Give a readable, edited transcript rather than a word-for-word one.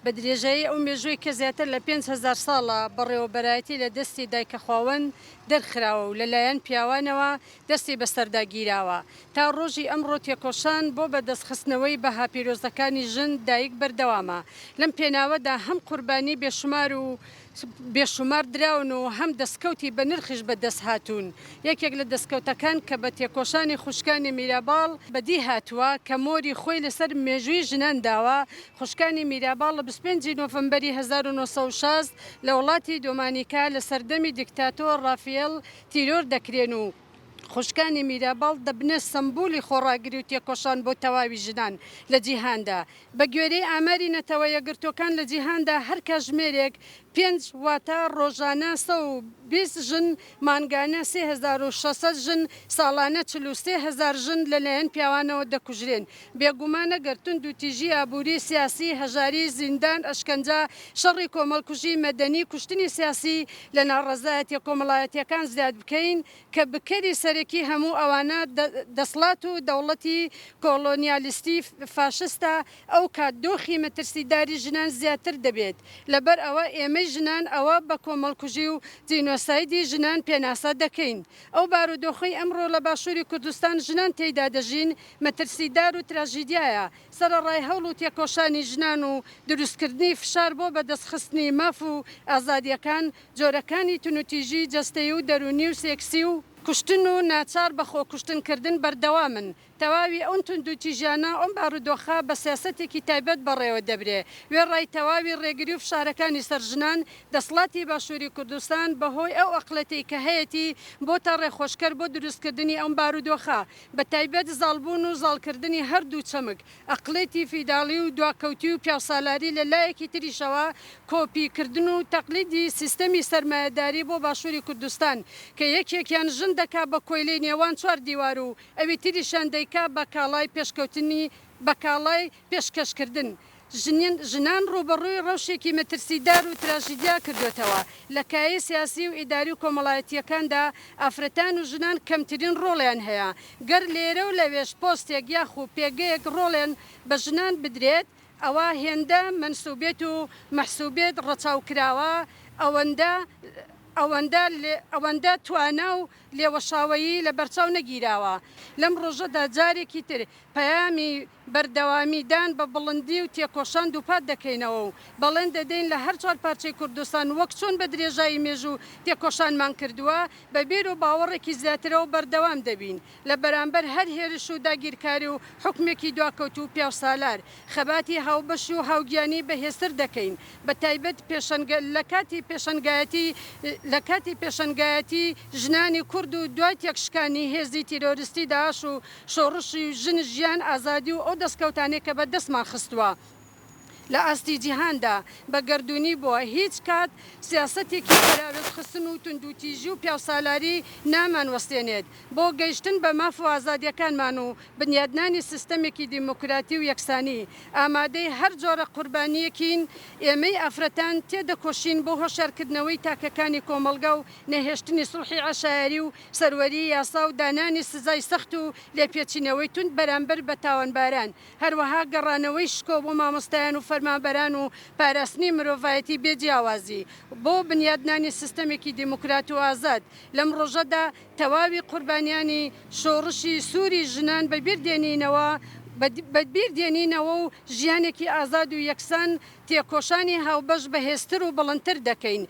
بە درێژایی ئەو مێژووی کە زیاتر لە 5,000 ساڵە بەڕێوەبەرایەتی لە دەستی دایکە خاوەن دەرخراوە و لەلایەن پیاوانەوە دەستی بەسەرداگیراوە تا ڕۆژی ئەمڕۆ تێکۆشان بۆ بەدەستخستنەوەی بەها پیرۆزەکانی ژن دایک بەردەوامە. لەم پێناوەدا هەم قوربانی بێشمار و بێشمار دراون و هەم دەستکەوتی بە نرخیش بەدەست هاتوون. یەکێک لە دەستکەوتەکان کە بە تێکۆشانی خوشکانی میراباڵ بەدی هاتووە کە مۆری خۆی لەسەر مێژووی ژنان داوە. خوشکانی میراباڵ لە 25 نۆڤەمبەری 1960 لە وڵاتی دۆمانیکا لە سەردەمی دیکتاتۆر ڕافێل تیرۆر دەکرێن و خوشکانی میراباڵ دەبنە سمبولی خۆڕاگری و تێکۆشان بۆ تەواوی ژنان لە جیهاندا. بە گوێرەی ئاماری نەتەوە یەکگرتوەکان لە جیهاندا هەر کاتژمێرێک 5 واتە ڕۆژانە 120 ژن، مانگانە 3600 ژن، ساڵانە 43,000 ژن لەلایەن پیاوانەوە دەکوژرێن. بێگومانە گەرتوند و تیژی ئابووری سیاسی، هەژاری، زیندان، ئەشکەنجە، شەڕی کۆمەڵکوژی مەدەنی، کوشتنی سیاسی لە ناڕەزایەتی کۆمەڵایەتیەکان زیاد بکەین کە بکەری سەرەکی هەموو ئەوانە دەسڵات و دەوڵەتی کۆلۆنیالیستی فاشستە ئەو کات دۆخی مەترسیداری ژنان زیاتر دەبێت. لەبەر ئەوە ئێمە ژنان ئەوە بە کۆمەڵکوژی و جینۆسایدی ژنان پێناسە دەکەین. ئەو بارودۆخی ئەمڕۆ لە باشووری کوردستان ژنان تێیدا دەژین مەترسیدار و تراژیدیایە. سەرەڕای هەوڵ و تێکۆشانی ژنان و دروستکردنی فشار بۆ بەدەستخستنی ماف و ئازادیەکان، جۆرەکانی تونوتیژی جەستەیی و دەرونی و سێکسی و کوشتن و ناچار بە خۆکوشتنکردن بەردەوامن. تەواوی ئەو توندوتیژانە ئەم بارودۆخە بە سیاسەتێکی تایبەت بەڕێوە دەبرێ. وێڕای تەواوی ڕێگری و فشارەکانی سەرژنان دەسڵاتی باشووری کوردستان بەهۆی ئەو ئەقلەتی کە هەیەی بۆ تا ڕێخۆشکەر بۆ دروستکردنی ئەم بارودۆخە بە تایبەت زاڵبوون و زاڵکردنی هەردوو چەمک، ئەقلێتی فیداڵی و دواکەوتی و پیاوسالاری لە لایەکی تریشەوە، کۆپیکردن و تەقلیدی سیستەمی سەرمایەداری بۆ باشووری کوردستان کە یەکێکیان ژن دەکا بە کۆیلەی نێوان چوار دیوار و ئەوی تریشان دەیکا بە کاڵای پێشکەوتنی بە کاڵای پێشکەشکردن. ژنان ڕوبەڕووی ڕەوشێکی مەترسیدار و تراژیدیا کردوێتەوە. لە کایە سیاسی و ئیداری و کۆمەڵایەتیەکاندا ئافرەتان و ژنان کەمترین ڕۆڵیان هەیە. گەر لێرە و لەوێش پۆستێک یاخو پێگەیەک ڕۆڵێن بە ژنان بدرێت ئەوە هێندە منسوبێت و مەحسوبێت ڕەچاوکراوە ئەوەندە توانە و لێوەشاوەیی لە بەرچاو نەگیراوە. لەم ڕۆژەدا جارێکی تر پەیامی بەردەوامیدان بە بڵندی و تێکۆشان دووپات دەکەینەوە و بەڵێن دەدەین لە هەر چوار پارچەی کوردستان وەک چۆن بە درێژایی مێژوو تێکۆشانمان کردووە بە بیر و باوەڕێکی زیاترەوە بەردەوام دەبین لە بەرامبەر هەر هێرش و داگیرکاری و حکمێکی دواکەوت و پیاوسالار. خەباتی هاوبەش و هاوگیانی بەهێزتر دەکەین بە تایبەت لە کاتی پێشەنگایەتی ژنانی کورد و دوای تێکشکانی هێزی تیرۆریستی داعش و شۆڕشی ژن ژیان ئازادی و ئەو دەستکەوتانێک کە بە دەستمان خستووە لە ئاستی جیهاندا بە گەردوونی بووە. هیچ کات سیاسەتێکی بەراورد خستن و توندوتیژی و پیاوسالاری نامان وەستێنێت بۆ گەیشتن بە ماف و ئازادیەکانمان و بنیادنانی سیستەمێکی دیموکراتی و یەکسانی. ئامادەی هەر جۆرە قوربانیەکین. ئێمەی ئافرەتان تێدەکۆشین بۆ هۆشارکردنەوەی تاکەکانی کۆمەلگا و نەهێشتنی سوڵحی عەشایری و سەروەری یاسا و دانانی سزای سەخت و لێپێچینەوەی تند بەرامبەر بە تاوانباران. هەروەها گەڕانەوەی شکۆ بۆ مامۆستایان و فەرمانبەران و پاراستنی مرۆڤایەتی بێجیاوازی بۆ بنیادنانی سیستەمێکی دیموکرات و ئازاد. لەم ڕۆژەدا تەواوی قوربانیانی شۆڕشی سووری ژنان بەبیردێنینەوە و ژیانێکی ئازاد و یەکسان تێکۆشانی هاوبەش بەهێزتر و بڵندتر دەکەین.